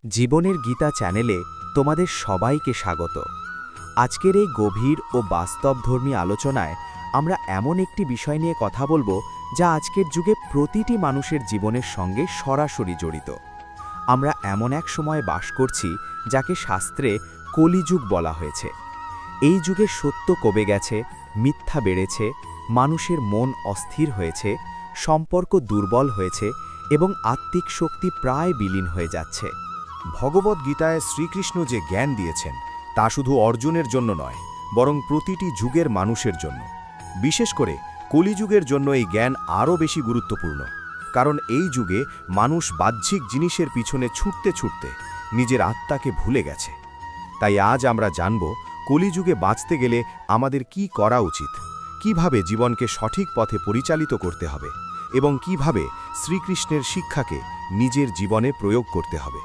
জীবনের গীতা চ্যানেলে তোমাদের সবাইকে স্বাগত। আজকের এই গভীর ও বাস্তবধর্মী আলোচনায় আমরা এমন একটি বিষয় নিয়ে কথা বলবো যা আজকের যুগে প্রতিটি মানুষের জীবনের সঙ্গে সরাসরি জড়িত। আমরা এমন এক সময়ে বাস করছি যাকে শাস্ত্রে কলিযুগ বলা হয়েছে। এই যুগে সত্য কমে গেছে, মিথ্যা বেড়েছে, মানুষের মন অস্থির হয়েছে, সম্পর্ক দুর্বল হয়েছে এবং আত্মিক শক্তি প্রায় বিলীন হয়ে যাচ্ছে। ভগবদ্গীতায় শ্রীকৃষ্ণ যে জ্ঞান দিয়েছেন তা শুধু অর্জুনের জন্য নয়, বরং প্রতিটি যুগের মানুষের জন্য। বিশেষ করে কলিযুগের জন্য এই জ্ঞান আরও বেশি গুরুত্বপূর্ণ, কারণ এই যুগে মানুষ বাহ্যিক জিনিসের পিছনে ছুটতে ছুটতে নিজের আত্মাকে ভুলে গেছে। তাই আজ আমরা জানব কলিযুগে বাঁচতে গেলে আমাদের কি করা উচিত, কিভাবে জীবনকে সঠিক পথে পরিচালিত করতে হবে এবং কিভাবে শ্রীকৃষ্ণের শিক্ষাকে নিজের জীবনে প্রয়োগ করতে হবে।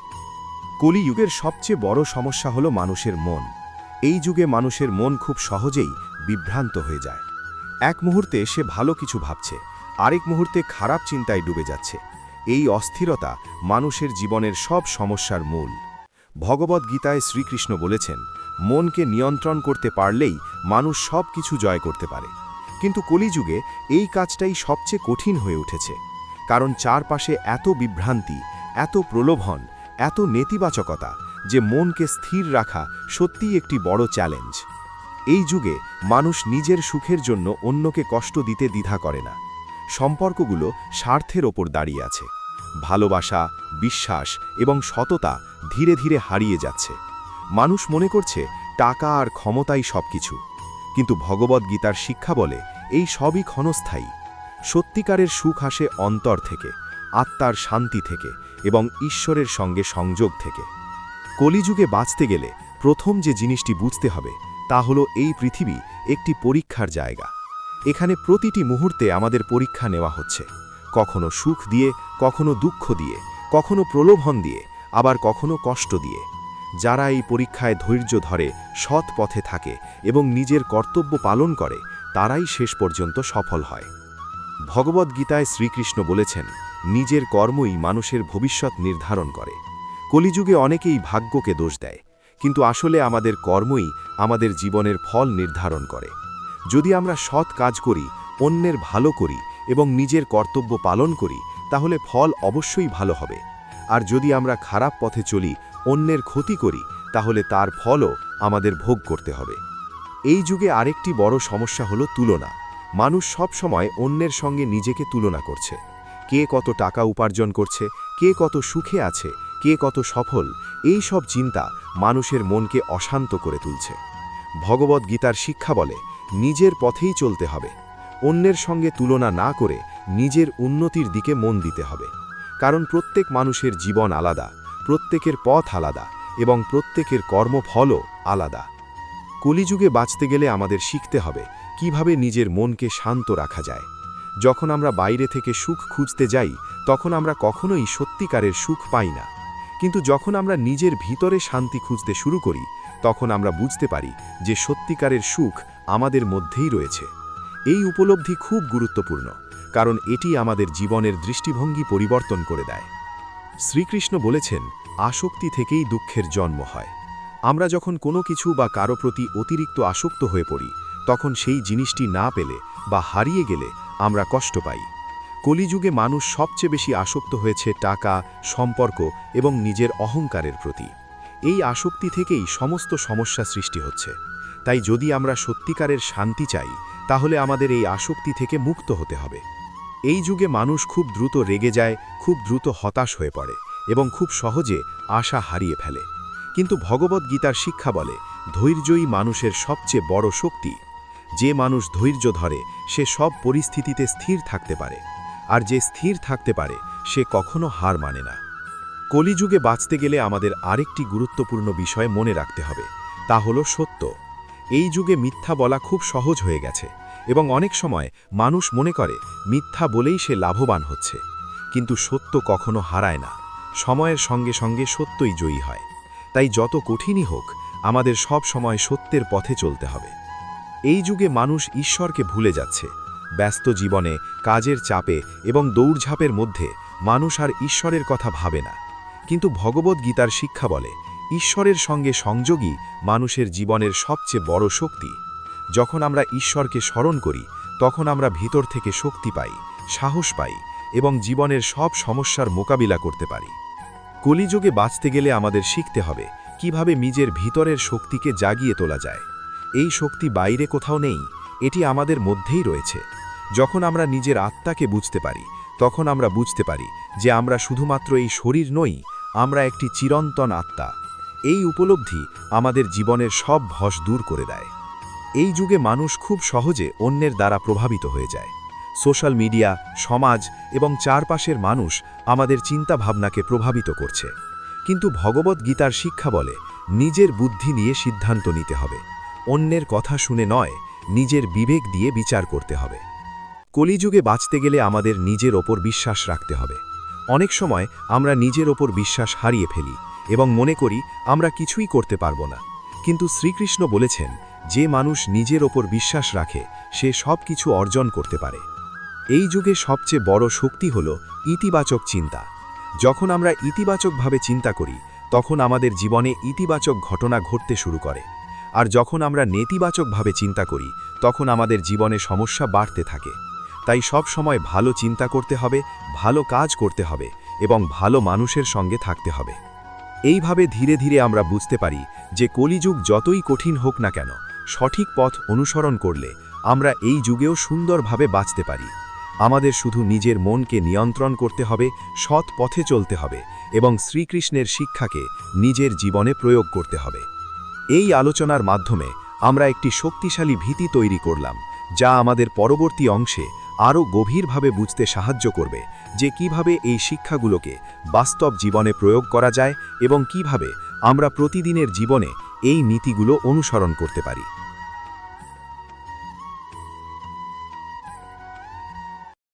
কলিযুগের সবচেয়ে বড় সমস্যা হলো মানুষের মন। এই যুগে মানুষের মন খুব সহজেই বিভ্রান্ত হয়ে যায়। এক মুহূর্তে সে ভালো কিছু ভাবছে, আরেক মুহূর্তে খারাপ চিন্তায় ডুবে যাচ্ছে। এই অস্থিরতা মানুষের জীবনের সব সমস্যার মূল। ভগবদ্গীতায় শ্রীকৃষ্ণ বলেছেন, মনকে নিয়ন্ত্রণ করতে পারলেই মানুষ সব কিছু জয় করতে পারে। কিন্তু কলিযুগে এই কাজটাই সবচেয়ে কঠিন হয়ে উঠেছে, কারণ চারপাশে এত বিভ্রান্তি, এত প্রলোভন, এত নেতিবাচকতা যে মনকে স্থির রাখা সত্যিই একটি বড় চ্যালেঞ্জ। এই যুগে মানুষ নিজের সুখের জন্য অন্যকে কষ্ট দিতে দ্বিধা করে না। সম্পর্কগুলো স্বার্থের ওপর দাঁড়িয়ে আছে। ভালোবাসা, বিশ্বাস এবং সততা ধীরে ধীরে হারিয়ে যাচ্ছে। মানুষ মনে করছে টাকা আর ক্ষমতাই সবকিছু, কিন্তু ভগবদ্গীতার শিক্ষা বলে এই সবই ক্ষণস্থায়ী। সত্যিকারের সুখ আসে অন্তর থেকে, আত্মার শান্তি থেকে এবং ঈশ্বরের সঙ্গে সংযোগ থেকে। কলিযুগে বাঁচতে গেলে প্রথম যে জিনিসটি বুঝতে হবে তা হলো এই পৃথিবী একটি পরীক্ষার জায়গা। এখানে প্রতিটি মুহূর্তে আমাদের পরীক্ষা নেওয়া হচ্ছে, কখনো সুখ দিয়ে, কখনো দুঃখ দিয়ে, কখনো প্রলোভন দিয়ে, আবার কখনো কষ্ট দিয়ে। যারা এই পরীক্ষায় ধৈর্য ধরে, সৎ পথে থাকে এবং নিজের কর্তব্য পালন করে, তারাই শেষ পর্যন্ত সফল হয়। ভগবদ্গীতায় শ্রীকৃষ্ণ বলেছেন, নিজের কর্মই মানুষের ভবিষ্যৎ নির্ধারণ করে। কলিযুগে অনেকেই ভাগ্যকে দোষ দেয়, কিন্তু আসলে আমাদের কর্মই আমাদের জীবনের ফল নির্ধারণ করে। যদি আমরা সৎ কাজ করি, অন্যের ভালো করি এবং নিজের কর্তব্য পালন করি, তাহলে ফল অবশ্যই ভালো হবে। আর যদি আমরা খারাপ পথে চলি, অন্যের ক্ষতি করি, তাহলে তার ফলও আমাদের ভোগ করতে হবে। এই যুগে আরেকটি বড় সমস্যা হলো তুলনা। মানুষ সব সময় অন্যের সঙ্গে নিজেকে তুলনা করছে। কে কত টাকা উপার্জন করছে, কে কত সুখে আছে, কে কত সফল, এই সব চিন্তা মানুষের মনকে অশান্ত করে তুলছে। ভগবদ্গীতার শিক্ষা বলে, নিজের পথেই চলতে হবে। অন্যের সঙ্গে তুলনা না করে নিজের উন্নতির দিকে মন দিতে হবে। কারণ প্রত্যেক মানুষের জীবন আলাদা, প্রত্যেকের পথ আলাদা এবং প্রত্যেকের কর্মফলও আলাদা। কলিযুগে বাঁচতে গেলে আমাদের শিখতে হবে কিভাবে নিজের মনকে শান্ত রাখা যায়। যখন আমরা বাইরে থেকে সুখ খুঁজতে যাই, তখন আমরা কখনোই সত্যিকারের সুখ পাই না। কিন্তু যখন আমরা নিজের ভিতরে শান্তি খুঁজতে শুরু করি, তখন আমরা বুঝতে পারি যে সত্যিকারের সুখ আমাদের মধ্যেই রয়েছে। এই উপলব্ধি খুব গুরুত্বপূর্ণ, কারণ এটি আমাদের জীবনের দৃষ্টিভঙ্গি পরিবর্তন করে দেয়। শ্রীকৃষ্ণ বলেছেন, আসক্তি থেকেই দুঃখের জন্ম হয়। আমরা যখন কোনো কিছু বা কারো প্রতি অতিরিক্ত আসক্ত হয়ে পড়ি, তখন সেই জিনিসটি না পেলে বা হারিয়ে গেলে আমরা কষ্ট পাই। কলিযুগে মানুষ সবচেয়ে বেশি আসক্ত হয়েছে টাকা, সম্পর্ক এবং নিজের অহংকারের প্রতি। এই আসক্তি থেকেই সমস্ত সমস্যা সৃষ্টি হচ্ছে। তাই যদি আমরা সত্যিকারের শান্তি চাই, তাহলে আমাদের এই আসক্তি থেকে মুক্ত হতে হবে। এই যুগে মানুষ খুব দ্রুত রেগে যায়, খুব দ্রুত হতাশ হয়ে পড়ে এবং খুব সহজে আশা হারিয়ে ফেলে। কিন্তু ভগবদ্গীতার শিক্ষা বলে, ধৈর্যই মানুষের সবচেয়ে বড় শক্তি। যে মানুষ ধৈর্য ধরে সে সব পরিস্থিতিতে স্থির থাকতে পারে, আর যে স্থির থাকতে পারে সে কখনো হার মানে না। কলিযুগে বাঁচতে গেলে আমাদের আরেকটি গুরুত্বপূর্ণ বিষয় মনে রাখতে হবে, তা হলো সত্য। এই যুগে মিথ্যা বলা খুব সহজ হয়ে গেছে এবং অনেক সময় মানুষ মনে করে মিথ্যা বলেই সে লাভবান হচ্ছে। কিন্তু সত্য কখনো হারায় না, সময়ের সঙ্গে সঙ্গে সত্যই জয়ী হয়। তাই যত কঠিনই হোক, আমাদের সব সময় সত্যের পথে চলতে হবে। এই যুগে মানুষ ঈশ্বরকে ভুলে যাচ্ছে। ব্যস্ত জীবনে, কাজের চাপে এবং দৌড়ঝাঁপের মধ্যে মানুষ আর ঈশ্বরের কথা ভাবে না। কিন্তু ভগবদ্গীতার শিক্ষা বলে ঈশ্বরের সঙ্গে সংযোগই মানুষের জীবনের সবচেয়ে বড় শক্তি। যখন আমরা ঈশ্বরকে স্মরণ করি তখন আমরা ভিতর থেকে শক্তি পাই, সাহস পাই এবং জীবনের সব সমস্যার মোকাবিলা করতে পারি। কলিযুগে বাঁচতে গেলে আমাদের শিখতে হবে কিভাবে নিজের ভিতরের শক্তিকে জাগিয়ে তোলা যায়। এই শক্তি বাইরে কোথাও নেই, এটি আমাদের মধ্যেই রয়েছে। যখন আমরা নিজের আত্মাকে বুঝতে পারি তখন আমরা বুঝতে পারি যে আমরা শুধুমাত্র এই শরীর নই, আমরা একটি চিরন্তন আত্মা। এই উপলব্ধি আমাদের জীবনের সব ভস দূর করে দেয়। এই যুগে মানুষ খুব সহজে অন্যের দ্বারা প্রভাবিত হয়ে যায়। সোশ্যাল মিডিয়া, সমাজ এবং চারপাশের মানুষ আমাদের চিন্তাভাবনাকে প্রভাবিত করছে। কিন্তু ভগবদ্গীতার শিক্ষা বলে নিজের বুদ্ধি নিয়ে সিদ্ধান্ত নিতে হবে, অন্যের কথা শুনে নয়, নিজের বিবেক দিয়ে বিচার করতে হবে। কলিযুগে বাঁচতে গেলে আমাদের নিজের ওপর বিশ্বাস রাখতে হবে। অনেক সময় আমরা নিজের ওপর বিশ্বাস হারিয়ে ফেলি এবং মনে করি আমরা কিছুই করতে পারব না। কিন্তু শ্রীকৃষ্ণ বলেছেন যে মানুষ নিজের ওপর বিশ্বাস রাখে সে সব কিছু অর্জন করতে পারে। এই যুগে সবচেয়ে বড় শক্তি হল ইতিবাচক চিন্তা। যখন আমরা ইতিবাচকভাবে চিন্তা করি তখন আমাদের জীবনে ইতিবাচক ঘটনা ঘটতে শুরু করে, আর যখন আমরা নেতিবাচকভাবে চিন্তা করি তখন আমাদের জীবনে সমস্যা বাড়তে থাকে। তাই সব সময় ভালো চিন্তা করতে হবে, ভালো কাজ করতে হবে এবং ভালো মানুষের সঙ্গে থাকতে হবে। এইভাবে ধীরে ধীরে আমরা বুঝতে পারি যে কলিযুগ যতই কঠিন হোক না কেন, সঠিক পথ অনুসরণ করলে আমরা এই যুগেও সুন্দরভাবে বাঁচতে পারি। আমাদের শুধু নিজের মনকে নিয়ন্ত্রণ করতে হবে, সৎ পথে চলতে হবে এবং শ্রীকৃষ্ণের শিক্ষাকে নিজের জীবনে প্রয়োগ করতে হবে। এই আলোচনার মাধ্যমে আমরা একটি শক্তিশালী ভীতি তৈরি করলাম, যা আমাদের পরবর্তী অংশে আরও গভীরভাবে বুঝতে সাহায্য করবে যে কিভাবে এই শিক্ষাগুলোকে বাস্তব জীবনে প্রয়োগ করা যায় এবং কিভাবে আমরা প্রতিদিনের জীবনে এই নীতিগুলো অনুসরণ করতে পারি।